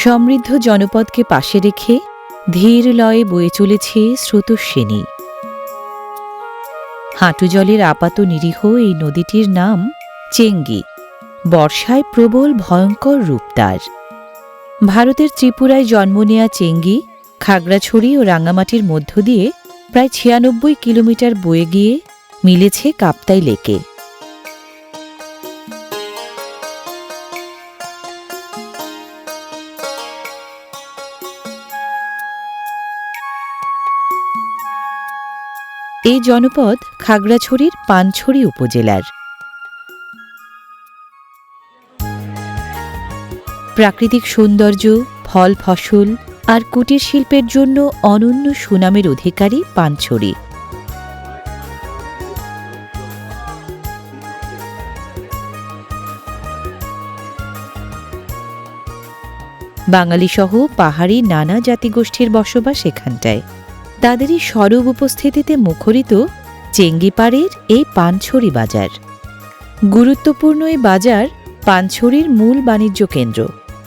সমৃদ্ধ জনপদকে পাশে রেখে ধীর লয়ে বয়ে চলেছে স্রোতস্বিনী। হাঁটু জলের আপাত নিরীহ এই নদীটির নাম চেঙ্গি। বর্ষায় প্রবল ভয়ঙ্কর রূপ তার। ভারতের ত্রিপুরায় জন্ম নেয়া চেঙ্গি খাগড়াছড়ি ও রাঙামাটির মধ্য দিয়ে প্রায় ৯৬ কিলোমিটার বয়ে গিয়ে মিলেছে কাপ্তাই লেকে। এই জনপদ খাগড়াছড়ির পানছড়ি উপজেলার। প্রাকৃতিক সৌন্দর্য, ফল ফসল আর কুটির শিল্পের জন্য অনন্য সুনামের অধিকারী পানছড়ি। বাঙালিসহ পাহাড়ি নানা জাতিগোষ্ঠীর বসবাস এখানটায়। তাদেরই সরব উপস্থিতিতে মুখরিত চেঙ্গিপাড়ের এই পানছড়ি বাজার। গুরুত্বপূর্ণ এই বাজার পানছড়ির মূল বাণিজ্য কেন্দ্র।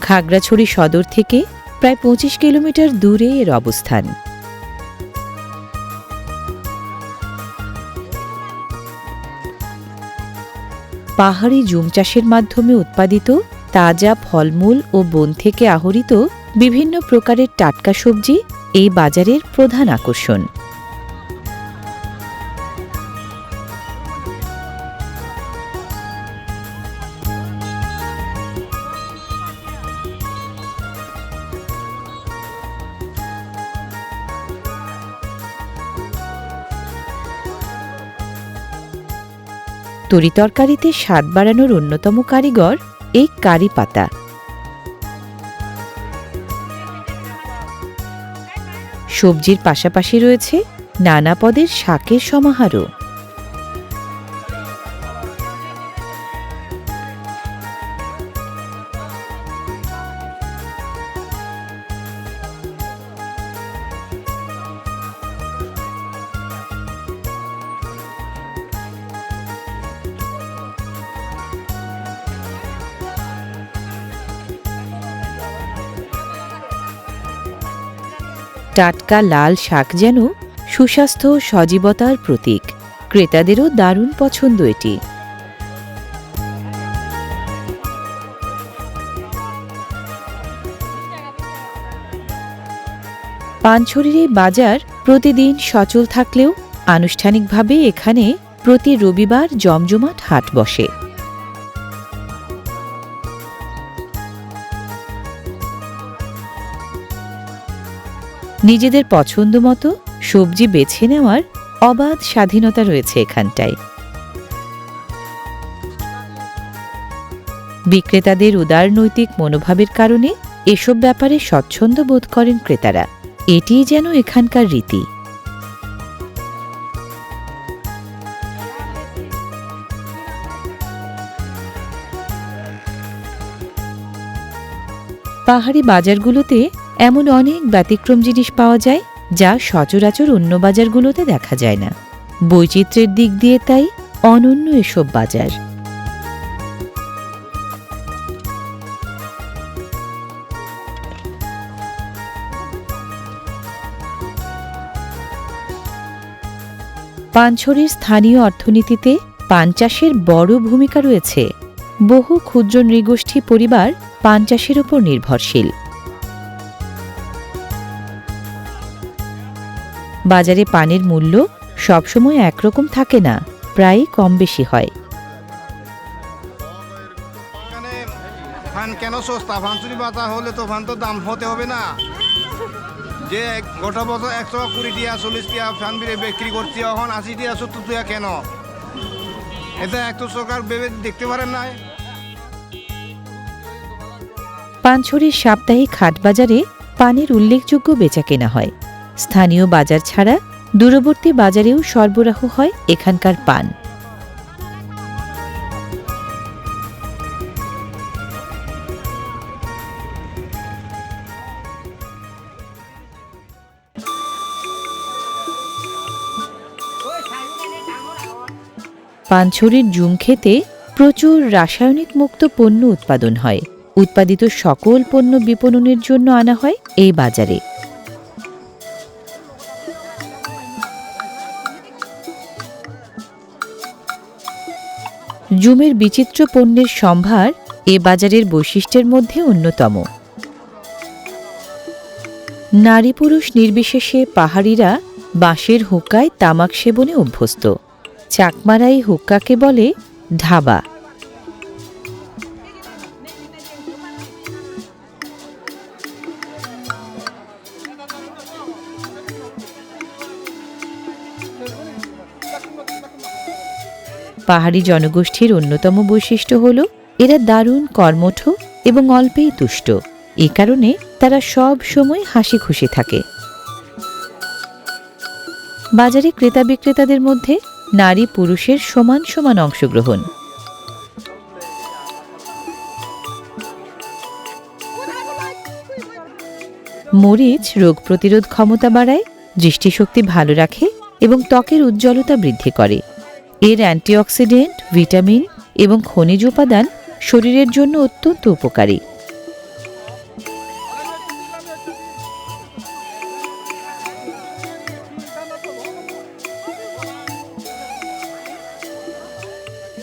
খাগড়াছড়ি সদর থেকে প্রায় ২৫ কিলোমিটার দূরে এর অবস্থান। পাহাড়ি জুম চাষের মাধ্যমে উৎপাদিত তাজা ফলমূল ও বন থেকে আহরিত বিভিন্ন প্রকারের টাটকা সবজি এই বাজারের প্রধান আকর্ষণ। তরিতরকারিতে স্বাদ বাড়ানোর অন্যতম কারিগর এই কারি পাতা। সবজির পাশাপাশি রয়েছে নানা পদের শাকের সমাহারও। টাটকা লাল শাক যেন সুস্বাস্থ্য ও সজীবতার প্রতীক। ক্রেতাদেরও দারুণ পছন্দ এটি। পানছড়ির এই বাজার প্রতিদিন সচল থাকলেও আনুষ্ঠানিকভাবে এখানে প্রতি রবিবার জমজমাট হাট বসে। নিজেদের পছন্দ মতো সবজি বেছে নেওয়ার অবাধ স্বাধীনতা রয়েছে এখানটায়। বিক্রেতাদের উদারনৈতিক মনোভাবের কারণে এসব ব্যাপারে স্বচ্ছন্দ বোধ করেন ক্রেতারা। এটিই যেন এখানকার রীতি। পাহাড়ি বাজারগুলোতে এমন অনেক ব্যতিক্রম জিনিস পাওয়া যায় যা সচরাচর অন্য বাজারগুলোতে দেখা যায় না। বৈচিত্র্যের দিক দিয়ে তাই অনন্য এসব বাজার। পানছড়ির স্থানীয় অর্থনীতিতে পান চাষের বড় ভূমিকা রয়েছে। বহু ক্ষুদ্র নৃগোষ্ঠী পরিবার পান চাষের উপর নির্ভরশীল। বাজারে পানের মূল্য সবসময় একরকম থাকে না, প্রায় কম বেশি হয়। কেন সস্তা ফানসুরি পাতা হলে তো ফান তো দাম হতে হবে না, যে গোটা বছর ১২০ টিয়া ৪০ টিয়া ফান বিক্রি করছি, এখন ৮০ টিয়া ৭০ টিয়া কেন? এটা একটু সরকার ভেবে দেখতে পারেন না। পানছড়ির সাপ্তাহিক হাট বাজারে পানের উল্লেখযোগ্য বেচাকেনা হয়। স্থানীয় বাজার ছাড়া দূরবর্তী বাজারেও সরবরাহ হয় এখানকার পান। পানছড়ির জুম খেতে প্রচুর রাসায়নিক মুক্ত পণ্য উৎপাদন হয়। উৎপাদিত সকল পণ্য বিপণনের জন্য আনা হয় এই বাজারে। জুমের বিচিত্র পণ্যের সম্ভার এ বাজারের বৈশিষ্ট্যের মধ্যে অন্যতম। নারী পুরুষ নির্বিশেষে পাহাড়িরা বাঁশের হুক্কায় তামাক সেবনে অভ্যস্ত। চাকমারা এই হুক্কাকে বলে ঢাবা। পাহাড়ি জনগোষ্ঠীর অন্যতম বৈশিষ্ট্য হল এরা দারুণ কর্মঠ এবং অল্পেই তুষ্ট। এ কারণে তারা সব সময় হাসি খুশি থাকে। বাজারে ক্রেতা বিক্রেতাদের মধ্যে নারী পুরুষের সমান সমান অংশগ্রহণ। মরিচ রোগ প্রতিরোধ ক্ষমতা বাড়ায়, দৃষ্টিশক্তি ভালো রাখে এবং ত্বকের উজ্জ্বলতা বৃদ্ধি করে। এর অ্যান্টিঅক্সিডেন্ট, ভিটামিন এবং খনিজ উপাদান শরীরের জন্য অত্যন্ত উপকারী।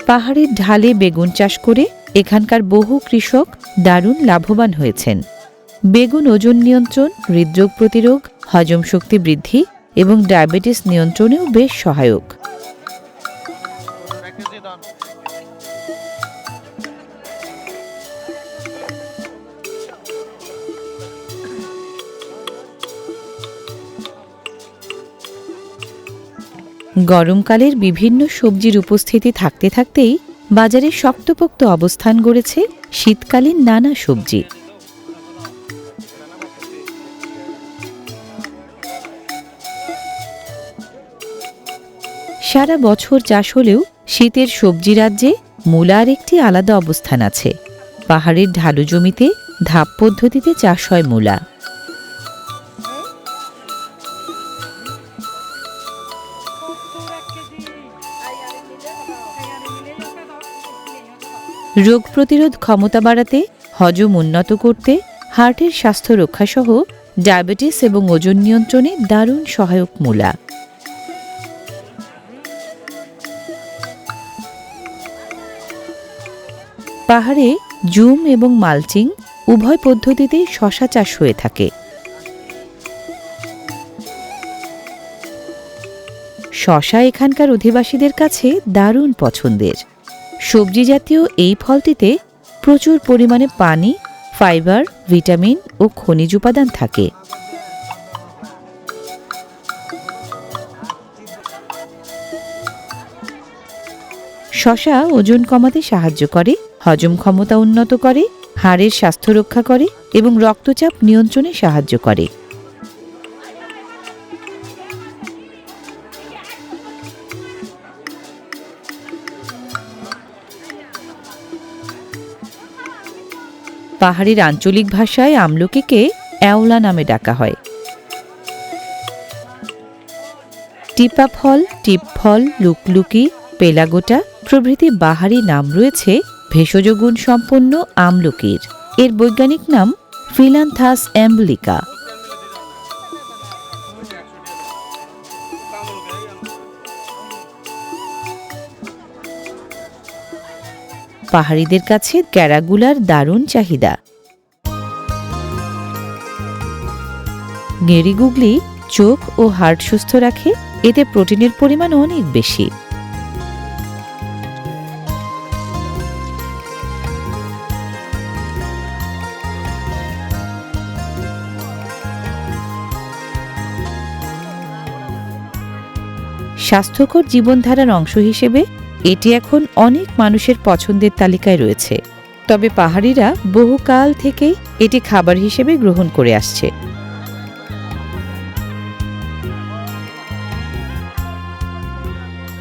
পাহাড়ের ঢালে বেগুন চাষ করে এখানকার বহু কৃষক দারুণ লাভবান হয়েছেন। বেগুন ওজন নিয়ন্ত্রণ, হৃদরোগ প্রতিরোধ, হজম শক্তি বৃদ্ধি এবং ডায়াবেটিস নিয়ন্ত্রণেও বেশ সহায়ক। গরমকালের বিভিন্ন সবজির উপস্থিতি থাকতে থাকতেই বাজারে শক্তপোক্ত অবস্থান গড়েছে শীতকালীন নানা সবজি। সারা বছর চাষ হলেও শীতের সবজি রাজ্যে মূলার একটি আলাদা অবস্থান আছে। পাহাড়ের ঢালু জমিতে ধাপ পদ্ধতিতে চাষ হয় মূলা। রোগ প্রতিরোধ ক্ষমতা বাড়াতে, হজম উন্নত করতে, হার্টের স্বাস্থ্য রক্ষাসহ ডায়াবেটিস এবং ওজন নিয়ন্ত্রণে দারুণ সহায়ক মূলা। পাহাড়ে জুম এবং মালচিং উভয় পদ্ধতিতেই শশা চাষ হয়ে থাকে। শশা এখানকার অধিবাসীদের কাছে দারুণ পছন্দের। সবজি জাতীয় এই ফলটিতে প্রচুর পরিমাণে পানি, ফাইবার, ভিটামিন ও খনিজ উপাদান থাকে। শশা ওজন কমাতে সাহায্য করে, হজম ক্ষমতা উন্নত করে, হাড়ের স্বাস্থ্য রক্ষা করে এবং রক্তচাপ নিয়ন্ত্রণে সাহায্য করে। পাহাড়ের আঞ্চলিক ভাষায় আমলকিকে অ্যাওলা নামে ডাকা হয়। টিপা ফল, টিপ ফল, লুকলুকি, পেলাগোটা প্রভৃতি বাহারি নাম রয়েছে ভেষজ গুণ সম্পন্ন আমলকির। এর বৈজ্ঞানিক নাম ফিলান্থাস অ্যাম্বলিকা। পাহাড়িদের কাছে ক্যারাগুলার দারুণ চাহিদা। গেঁড়ি গুগলি চোখ ও হার্ট সুস্থ রাখে, এতে প্রোটিনের পরিমাণ অনেক বেশি। স্বাস্থ্যকর জীবনধারার অংশ হিসেবে এটি এখন অনেক মানুষের পছন্দের তালিকায় রয়েছে। তবে পাহাড়িরা বহুকাল থেকেই এটি খাবার হিসেবে গ্রহণ করে আসছে।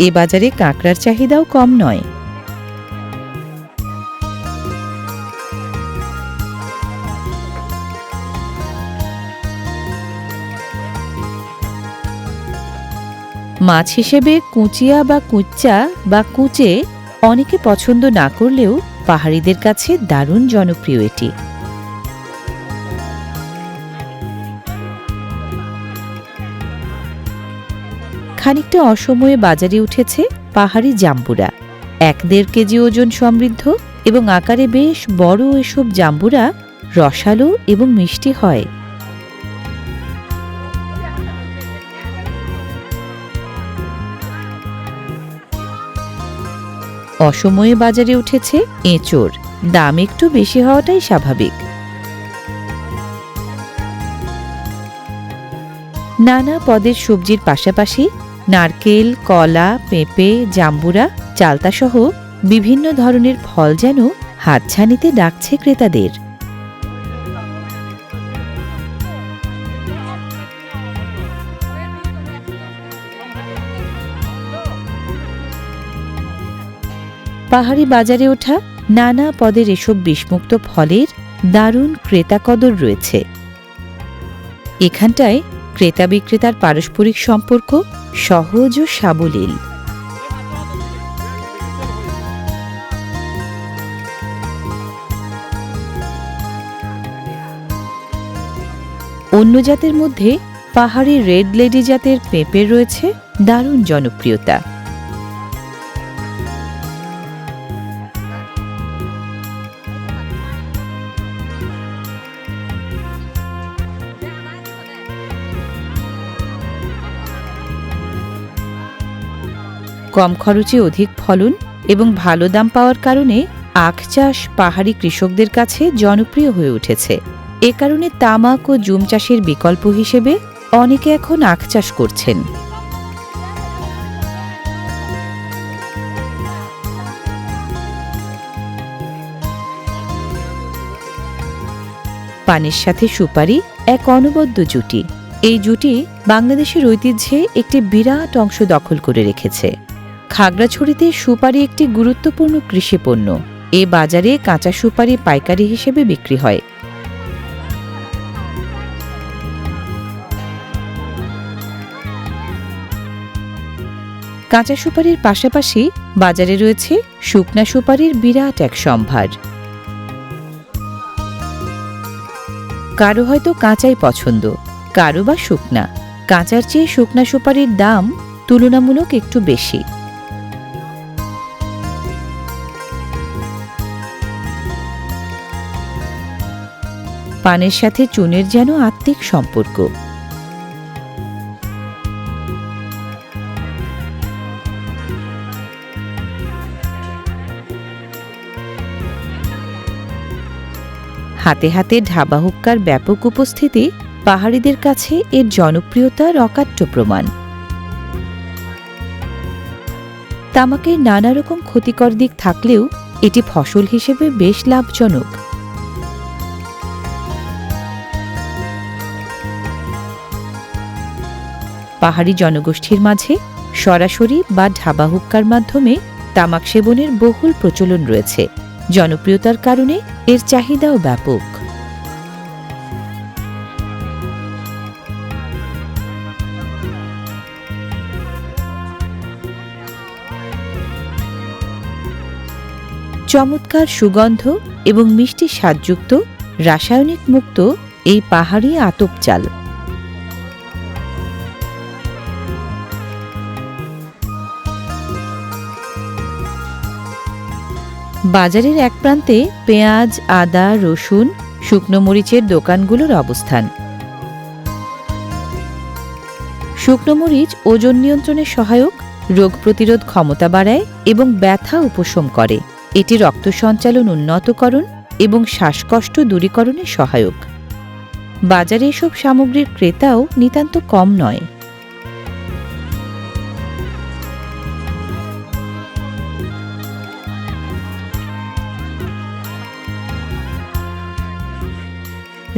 এ বাজারে কাঁকড়ার চাহিদাও কম নয়। মাছ হিসেবে কুচিয়া বা কুচ্চা বা কুচে অনেকে পছন্দ না করলেও পাহাড়িদের কাছে দারুণ জনপ্রিয় এটি। খানিকটা অসময়ে বাজারে উঠেছে পাহাড়ি জাম্বুরা। 1-1.5 কেজি ওজন সমৃদ্ধ এবং আকারে বেশ বড় এসব জাম্বুরা রসালো এবং মিষ্টি হয়। অসময়ে বাজারে উঠেছে এঁচোড়। দাম একটু বেশি হওয়াটাই স্বাভাবিক। নানা পদের সবজির পাশাপাশি নারকেল, কলা, পেঁপে, জাম্বুরা, চালতা সহ বিভিন্ন ধরনের ফল যেন হাতছানিতে ডাকছে ক্রেতাদের। পাহাড়ি বাজারে ওঠা নানা পদের এসব বিষমুক্ত ফলের দারুণ ক্রেতা কদর রয়েছে। এখানটায় ক্রেতা বিক্রেতার পারস্পরিক সম্পর্ক সহজ ও সাবলীল। অন্য জাতের মধ্যে পাহাড়ি রেড লেডি জাতের পেঁপের রয়েছে দারুণ জনপ্রিয়তা। কম খরচে অধিক ফলন এবং ভালো দাম পাওয়ার কারণে আখ চাষ পাহাড়ি কৃষকদের কাছে জনপ্রিয় হয়ে উঠেছে। এ কারণে তামাক ও জুম চাষের বিকল্প হিসেবে অনেকে এখন আখ চাষ করছেন। পানের সাথে সুপারি এক অনবদ্য জুটি। এই জুটি বাংলাদেশের ঐতিহ্যে একটি বিরাট অংশ দখল করে রেখেছে। খাগড়াছড়িতে সুপারি একটি গুরুত্বপূর্ণ কৃষি পণ্য। এ বাজারে কাঁচা সুপারি পাইকারি হিসেবে বিক্রি হয়। কাঁচা সুপারির পাশাপাশি বাজারে রয়েছে শুকনা সুপারির বিরাট এক সম্ভার। কারো হয়তো কাঁচাই পছন্দ, কারো বা শুকনা। কাঁচার চেয়ে শুকনা সুপারির দাম তুলনামূলক একটু বেশি। পানের সাথে চুনের যেন আত্মিক সম্পর্ক। হাতে হাতে ঢাবা হুক্কার ব্যাপক উপস্থিতি পাহাড়িদের কাছে এর জনপ্রিয়তার অকাট্য প্রমাণ। তামাকের নানা রকম ক্ষতিকর দিক থাকলেও এটি ফসল হিসেবে বেশ লাভজনক। পাহাড়ি জনগোষ্ঠীর মাঝে সরাসরি বা ঢাবা হুক্কার মাধ্যমে তামাক সেবনের বহুল প্রচলন রয়েছে। জনপ্রিয়তার কারণে এর চাহিদাও ব্যাপক। চমৎকার সুগন্ধ এবং মিষ্টি স্বাদযুক্ত রাসায়নিক মুক্ত এই পাহাড়ি আতপ চাল। বাজারের এক প্রান্তে পেঁয়াজ, আদা, রসুন, শুকনো মরিচের দোকানগুলোর অবস্থান। শুকনো মরিচ ওজন নিয়ন্ত্রণে সহায়ক, রোগ প্রতিরোধ ক্ষমতা বাড়ায় এবং ব্যথা উপশম করে। এটি রক্ত সঞ্চালন উন্নতকরণ এবং শ্বাসকষ্ট দূরীকরণে সহায়ক। বাজারে এসব সামগ্রীর ক্রেতাও নিতান্ত কম নয়।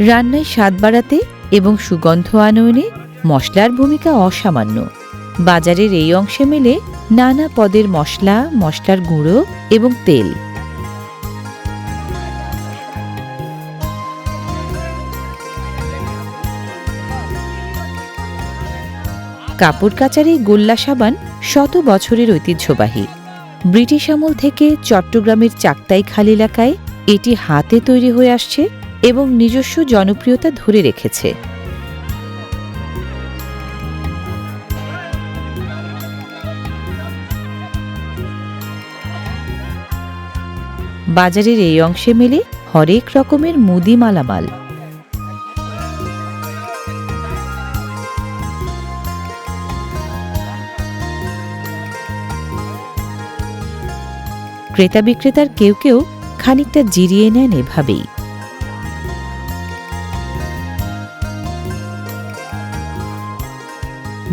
রান্নায় স্বাদ বাড়াতে এবং সুগন্ধ আনয়নে মশলার ভূমিকা অসামান্য। বাজারের এই অংশে মেলে নানা পদের মশলা, মশলার গুঁড়ো এবং তেল। কাপড় কাচার এই গোল্লা সাবান শত বছরের ঐতিহ্যবাহী। ব্রিটিশ আমল থেকে চট্টগ্রামের চাক্তাইখাল এলাকায় এটি হাতে তৈরি হয়ে আসছে এবং নিজস্ব জনপ্রিয়তা ধরে রেখেছে। বাজারের এই অংশে মেলে হরেক রকমের মুদি মালামাল। ক্রেতা বিক্রেতার কেউ কেউ খানিকটা জিরিয়ে নেন এভাবেই।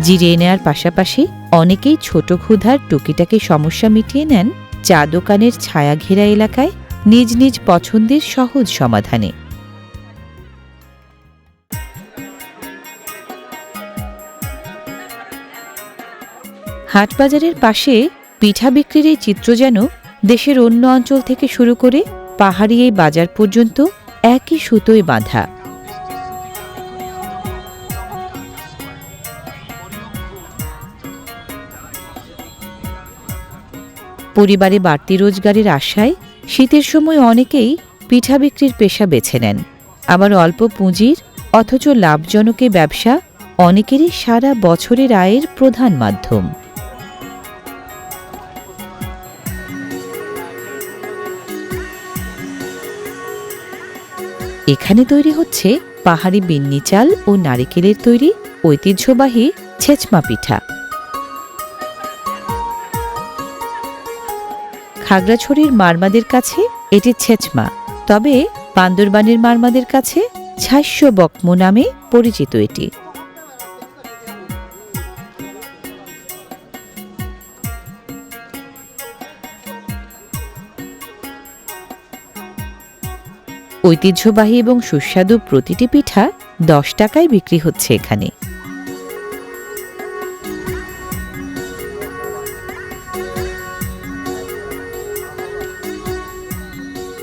জিরিয়ে নেয়ার পাশাপাশি অনেকেই ছোট ক্ষুধার টুকিটাকি সমস্যা মিটিয়ে নেন চা দোকানের ছায়া ঘেরা এলাকায় নিজ নিজ পছন্দের সহজ সমাধানে। হাটবাজারের পাশে পিঠা বিক্রির এই চিত্র যেন দেশের অন্য অঞ্চল থেকে শুরু করে পাহাড়ি এই বাজার পর্যন্ত একই সুতোয় বাঁধা। পরিবারে বাড়তি রোজগারের আশায় শীতের সময় অনেকেই পিঠা বিক্রির পেশা বেছে নেন। আবার অল্প পুঁজির অথচ লাভজনক এই ব্যবসা অনেকেরই সারা বছরের আয়ের প্রধান মাধ্যম। এখানে তৈরি হচ্ছে পাহাড়ি বিন্নি চাল ও নারিকেলের তৈরি ঐতিহ্যবাহী ছেচমা পিঠা। খাগড়াছড়ির মারমাদের কাছে এটি ছেচমা, তবে বান্দরবানের মারমাদের কাছে ছাইশ্য বকমো নামে পরিচিত এটি। ঐতিহ্যবাহী এবং সুস্বাদু প্রতিটি পিঠা 10 টাকায় বিক্রি হচ্ছে এখানে।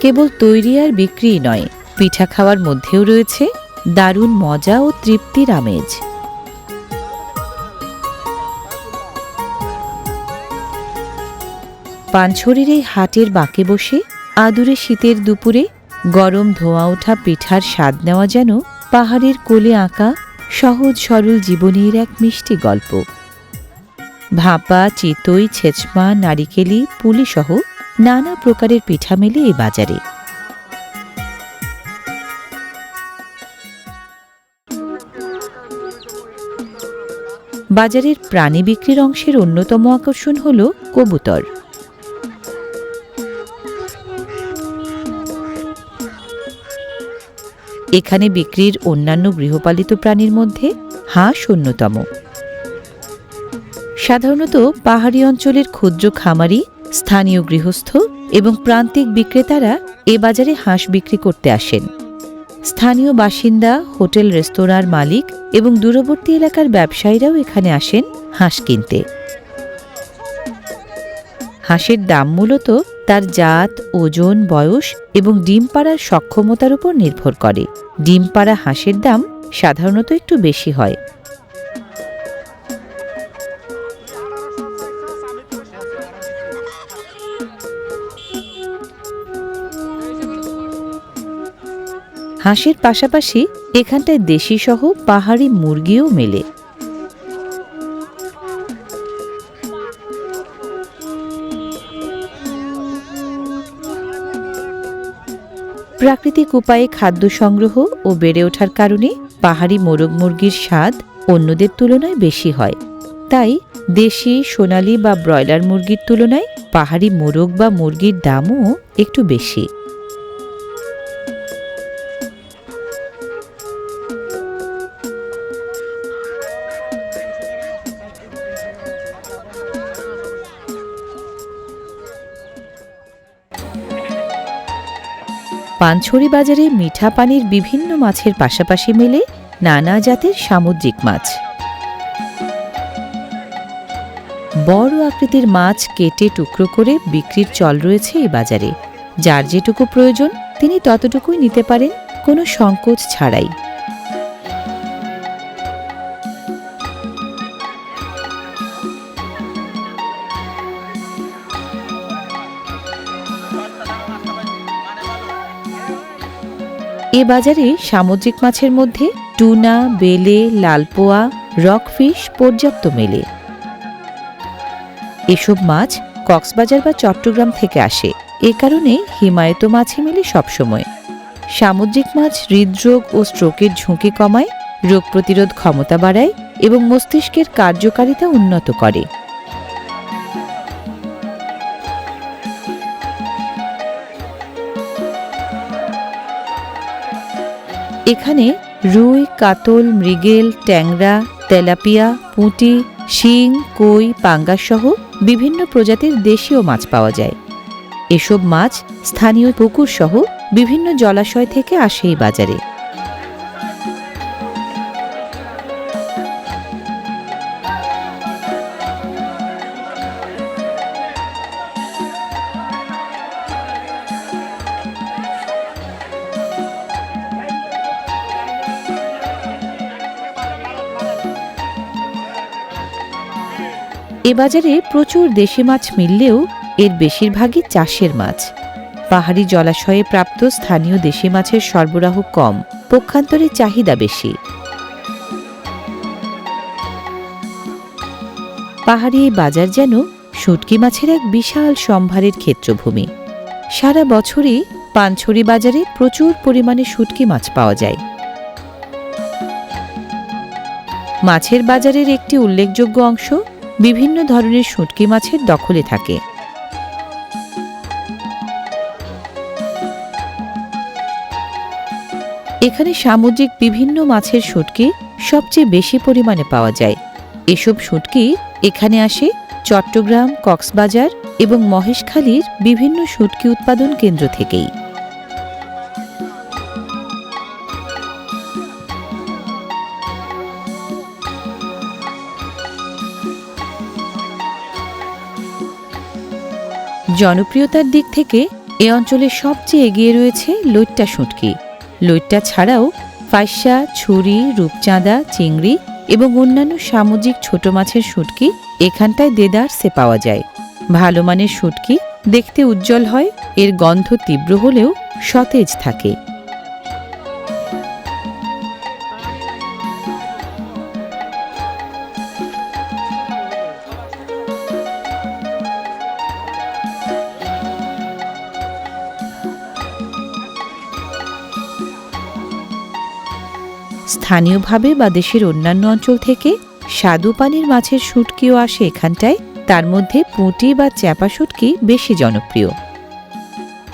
কেবল তৈরি আর বিক্রি নয়, পিঠা খাওয়ার মধ্যেও রয়েছে দারুণ মজা ও তৃপ্তির আমেজ। পানছড়ির এই হাটের বাঁকে বসে আদুরে শীতের দুপুরে গরম ধোঁয়া ওঠা পিঠার স্বাদ নেওয়া যেন পাহাড়ের কোলে আঁকা সহজ সরল জীবনের এক মিষ্টি গল্প। ভাপা, চিতই, ছেচমা, নারিকেলি, পুলি সহ নানা প্রকারের পিঠা মেলে এই বাজারে। বাজারের প্রাণী বিক্রির অংশের অন্যতম আকর্ষণ হল কবুতর। এখানে বিক্রির অন্যান্য গৃহপালিত প্রাণীর মধ্যে হাঁস অন্যতম। সাধারণত পাহাড়ি অঞ্চলের ক্ষুদ্র খামারি, স্থানীয় গৃহস্থ এবং প্রান্তিক বিক্রেতারা এ বাজারে হাঁস বিক্রি করতে আসেন। স্থানীয় বাসিন্দা, হোটেল রেস্তোরাঁর মালিক এবং দূরবর্তী এলাকার ব্যবসায়ীরাও এখানে আসেন হাঁস কিনতে। হাঁসের দাম মূলত তার জাত, ওজন, বয়স এবং ডিম পাড়ার সক্ষমতার উপর নির্ভর করে। ডিম পাড়া হাঁসের দাম সাধারণত একটু বেশি হয়। হাঁসের পাশাপাশি এখানটায় দেশি সহ পাহাড়ি মুরগিও মেলে। প্রাকৃতিক উপায়ে খাদ্য সংগ্রহ ও বেড়ে ওঠার কারণে পাহাড়ি মোরগ মুরগির স্বাদ অন্যদের তুলনায় বেশি হয়। তাই দেশি, সোনালী বা ব্রয়লার মুরগির তুলনায় পাহাড়ি মোরগ বা মুরগির দামও একটু বেশি। পানছড়ি বাজারে মিঠা পানির বিভিন্ন মাছের পাশাপাশি মেলে নানা জাতের সামুদ্রিক মাছ। বড় আকৃতির মাছ কেটে টুকরো করে বিক্রির চল রয়েছে এই বাজারে। যার যেটুকু প্রয়োজন তিনি ততটুকুই নিতে পারেন, কোনো সংকোচ ছাড়াই। এ বাজারে সামুদ্রিক মাছের মধ্যে টুনা, বেলে, লালপোয়া, রকফিশ পর্যাপ্ত মেলে। এসব মাছ কক্সবাজার বা চট্টগ্রাম থেকে আসে, এ কারণে হিমায়িত মাছই মেলে সবসময়। সামুদ্রিক মাছ হৃদরোগ ও স্ট্রোকের ঝুঁকি কমায়, রোগ প্রতিরোধ ক্ষমতা বাড়ায় এবং মস্তিষ্কের কার্যকারিতা উন্নত করে। এখানে রুই, কাতল, মৃগেল, ট্যাংরা, তেলাপিয়া, পুঁটি, শিং, কই, পাঙ্গাস সহ বিভিন্ন প্রজাতির দেশীয় মাছ পাওয়া যায়। এসব মাছ স্থানীয় পুকুর সহ বিভিন্ন জলাশয় থেকে আসে এই বাজারে। এ বাজারে প্রচুর দেশি মাছ মিললেও এর বেশিরভাগই চাষের মাছ। পাহাড়ি জলাশয়ে প্রাপ্ত স্থানীয় দেশি মাছের সরবরাহ কম, পক্ষান্তরে চাহিদা বেশি। পাহাড়ি এই বাজার যেন শুটকি মাছের এক বিশাল সম্ভারের ক্ষেত্রভূমি। সারা বছরই পানছড়ি বাজারে প্রচুর পরিমাণে শুটকি মাছ পাওয়া যায়। মাছের বাজারের একটি উল্লেখযোগ্য অংশ বিভিন্ন ধরনের শুটকি মাছের দখলে থাকে। এখানে সামুদ্রিক বিভিন্ন মাছের শুটকি সবচেয়ে বেশি পরিমাণে পাওয়া যায়। এসব শুটকি এখানে আসে চট্টগ্রাম, কক্সবাজার এবং মহেশখালীর বিভিন্ন শুটকি উৎপাদন কেন্দ্র থেকেই। জনপ্রিয়তার দিক থেকে এ অঞ্চলে সবচেয়ে এগিয়ে রয়েছে লইট্টা শুটকি। লইট্টা ছাড়াও ফাইসা, ছুরি, রূপচাঁদা, চিংড়ি এবং অন্যান্য সামুদ্রিক ছোট মাছের শুটকি এখানটায় দেদারসে পাওয়া যায়। ভালো মানের শুটকি দেখতে উজ্জ্বল হয়, এর গন্ধ তীব্র হলেও সতেজ থাকে। স্থানীয়ভাবে বা দেশের অন্যান্য অঞ্চল থেকে স্বাদু পানির মাছের শুটকিও আসে এখানটায়। তার মধ্যে পুঁটি বা চ্যাপা শুটকি বেশি জনপ্রিয়।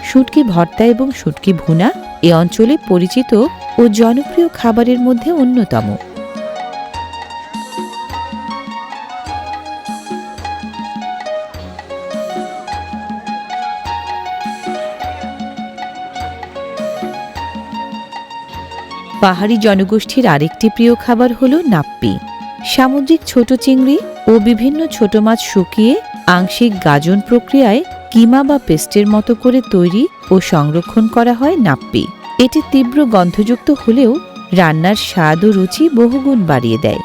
শুটকি ভর্তা এবং শুটকি ভুনা এ অঞ্চলে পরিচিত ও জনপ্রিয় খাবারের মধ্যে অন্যতম। পাহাড়ি জনগোষ্ঠীর আরেকটি প্রিয় খাবার হল নাপ্পি। সামুদ্রিক ছোট চিংড়ি ও বিভিন্ন ছোট মাছ শুকিয়ে আংশিক গাজন প্রক্রিয়ায় কিমা বা পেস্টের মতো করে তৈরি ও সংরক্ষণ করা হয় নাপ্পি। এটি তীব্র গন্ধযুক্ত হলেও রান্নার স্বাদ ও রুচি বহুগুণ বাড়িয়ে দেয়।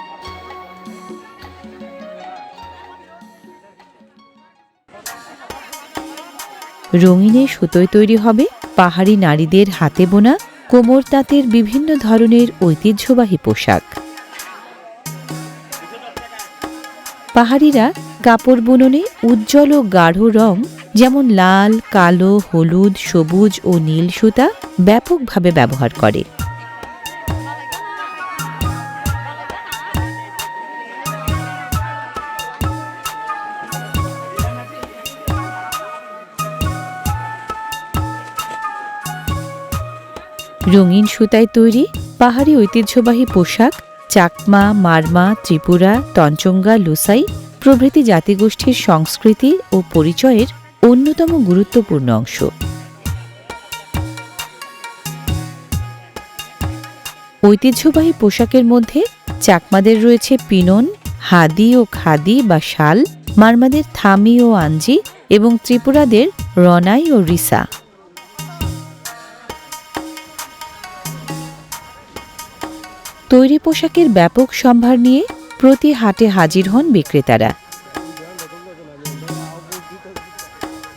রঙিনে সুতোয় তৈরি হবে পাহাড়ি নারীদের হাতে বোনা কোমর তাঁতের বিভিন্ন ধরনের ঐতিহ্যবাহী পোশাক। পাহাড়িরা কাপড় বুননে উজ্জ্বল ও গাঢ় রং যেমন লাল, কালো, হলুদ, সবুজ ও নীল সুতা ব্যাপকভাবে ব্যবহার করে। রঙিন সুতায় তৈরি পাহাড়ি ঐতিহ্যবাহী পোশাক চাকমা, মারমা, ত্রিপুরা, তঞ্চঙ্গা, লুসাই প্রভৃতি জাতিগোষ্ঠীর সংস্কৃতি ও পরিচয়ের অন্যতম গুরুত্বপূর্ণ অংশ। ঐতিহ্যবাহী পোশাকের মধ্যে চাকমাদের রয়েছে পিনন, হাদি ও খাদি বা শাল, মারমাদের থামি ও আঞ্জি এবং ত্রিপুরাদের রনাই ও রিসা। তৈরি পোশাকের ব্যাপক সম্ভার নিয়ে প্রতি হাটে হাজির হন বিক্রেতারা।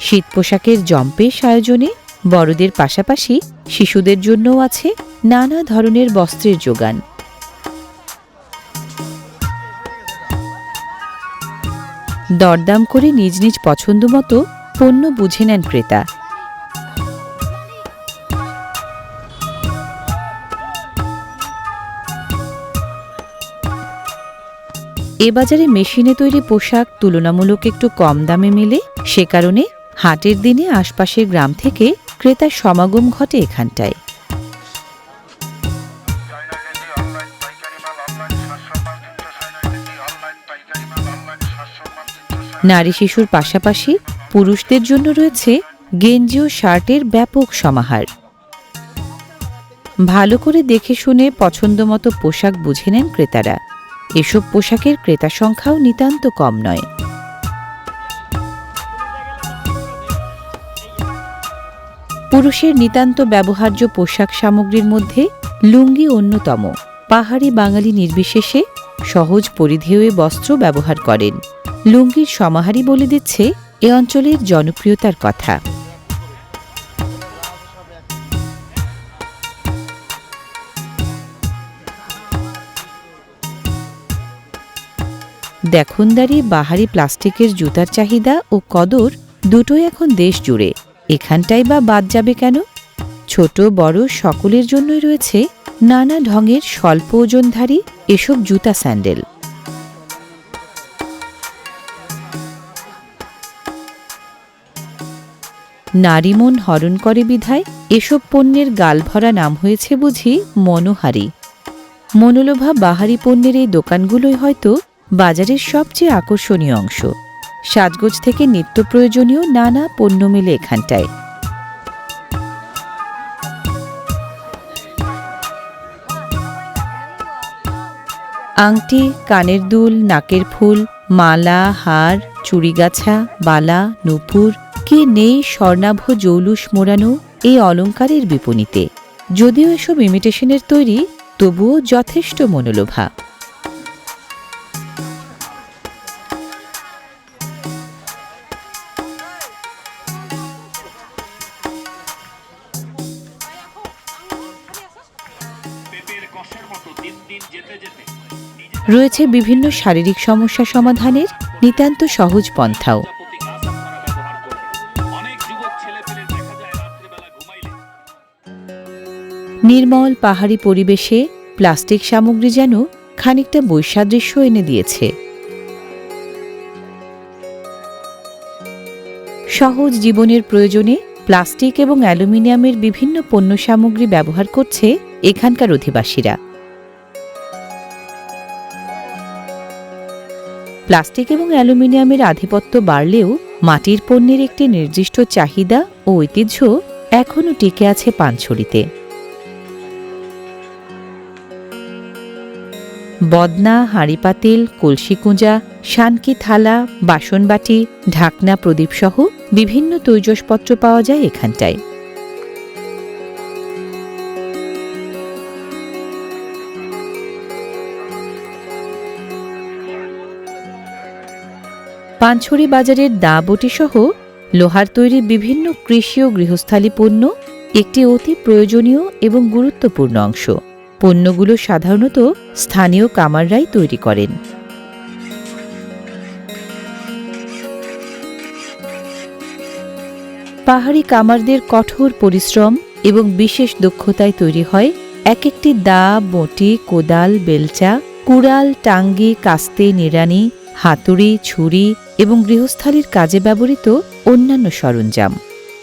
শীত পোশাকের জম্পেশ আয়োজনে বড়দের পাশাপাশি শিশুদের জন্যও আছে নানা ধরনের বস্ত্রের যোগান। দরদাম করে নিজ নিজ পছন্দ মতো পণ্য বুঝে নেন ক্রেতা। এ বাজারে মেশিনে তৈরি পোশাক তুলনামূলক একটু কম দামে মেলে, সে কারণে হাটের দিনে আশপাশের গ্রাম থেকে ক্রেতার সমাগম ঘটে এখানটায়। নারী শিশুর পাশাপাশি পুরুষদের জন্য রয়েছে গেঞ্জি ও শার্টের ব্যাপক সমাহার। ভালো করে দেখে শুনে পছন্দমতো পোশাক বুঝে নেন ক্রেতারা। এসব পোশাকের ক্রেতা সংখ্যাও নিতান্ত কম নয়। পুরুষের নিতান্ত ব্যবহার্য পোশাক সামগ্রীর মধ্যে লুঙ্গি অন্যতম। পাহাড়ি বাঙালি নির্বিশেষে সহজ পরিধেয় বস্ত্র ব্যবহার করেন। লুঙ্গির সমাহারই বলে দিচ্ছে এ অঞ্চলের জনপ্রিয়তার কথা। দেখনদারি বাহারি প্লাস্টিকের জুতার চাহিদা ও কদর দুটোই এখন দেশ জুড়ে। এখানটাই বা বাদ যাবে কেন? ছোট বড় সকলের জন্যই রয়েছে নানা ঢঙের স্বল্প ওজনধারী এসব জুতা স্যান্ডেল। নারী মন হরণ করে বিধায় এসব পণ্যের গালভরা নাম হয়েছে বুঝি মনোহারী। মনোলোভা বাহারি পণ্যের এই দোকানগুলোই হয়তো বাজারের সবচেয়ে আকর্ষণীয় অংশ। সাজগোজ থেকে নিত্য প্রয়োজনীয় নানা পণ্য মেলে এখানটায়। আংটি, কানের দুল, নাকের ফুল, মালা, হার, চুড়িগাছা, বালা, নূপুর, কি নেই স্বর্ণাভ জৌলুস মোড়ানো এই অলংকারের বিপণীতে। যদিও এসব ইমিটেশনের তৈরি, তবুও যথেষ্ট মনোলোভা। রয়েছে বিভিন্ন শারীরিক সমস্যা সমাধানের নিতান্ত সহজ পন্থাও। নির্মল পাহাড়ি পরিবেশে প্লাস্টিক সামগ্রী যেন খানিকটা বৈসাদৃশ্য এনে দিয়েছে। সহজ জীবনের প্রয়োজনে প্লাস্টিক এবং অ্যালুমিনিয়ামের বিভিন্ন পণ্য সামগ্রী ব্যবহার করছে এখানকার অধিবাসীরা। প্লাস্টিক এবং অ্যালুমিনিয়ামের আধিপত্য বাড়লেও মাটির পণ্যের একটি নির্দিষ্ট চাহিদা ও ঐতিহ্য এখনও টিকে আছে পানছড়িতে। বদনা, হাঁড়িপাতিল, কলসিকুঁজা, শানকি থালা, বাসনবাটি, ঢাকনা, প্রদীপসহ বিভিন্ন তৈজসপত্র পাওয়া যায় এখানটায়। পানছড়ি বাজারের দা বটি সহ লোহার তৈরি বিভিন্ন কৃষি ও গৃহস্থালী পণ্য একটি অতি প্রয়োজনীয় এবং গুরুত্বপূর্ণ অংশ। পণ্যগুলো সাধারণত স্থানীয় কামাররাই তৈরি করেন। পাহাড়ি কামারদের কঠোর পরিশ্রম এবং বিশেষ দক্ষতায় তৈরি হয় এক একটি দা, বটি, কোদাল, বেলচা, কুড়াল, টাঙ্গি, কাস্তে, নিড়ানি, হাতুড়ি, ছুরি এবং গৃহস্থালীর কাজে ব্যবহৃত অন্যান্য সরঞ্জাম।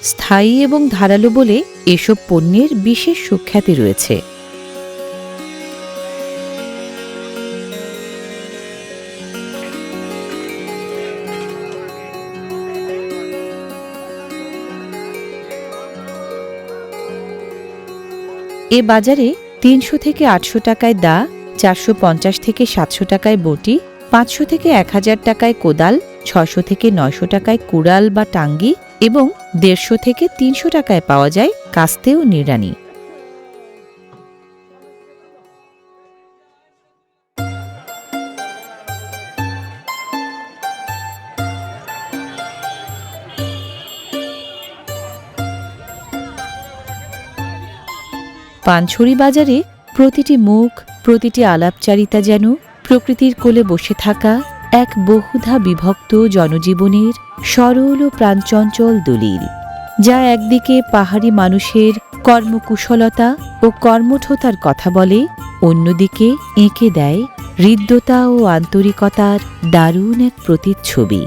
স্থায়ী এবং ধারালো বলে এসব পণ্যের বিশেষ সুখ্যাতি রয়েছে। এ বাজারে ৩০০ থেকে ৮০০ টাকায় দা, ৪৫০ থেকে ৭০০ টাকায় বটি, ৫০০ থেকে ১০০০ টাকায় কোদাল, ৬০০ থেকে ৯০০ টাকায় কুড়াল বা টাঙ্গি এবং ১৫০ থেকে ৩০০ টাকায় পাওয়া যায় কাস্তে ও নিড়ানি। পানছড়ি বাজারে প্রতিটি মুখ, প্রতিটি আলাপচারিতা যেন প্রকৃতির কোলে বসে থাকা এক বহুধা বিভক্ত জনজীবনের সরল ও প্রাণচঞ্চল দলিল, যা একদিকে পাহাড়ি মানুষের কর্মকুশলতা ও কর্মঠতার কথা বলে, অন্যদিকে এঁকে দেয় হৃদ্যতা ও আন্তরিকতার দারুণ এক প্রতিচ্ছবি।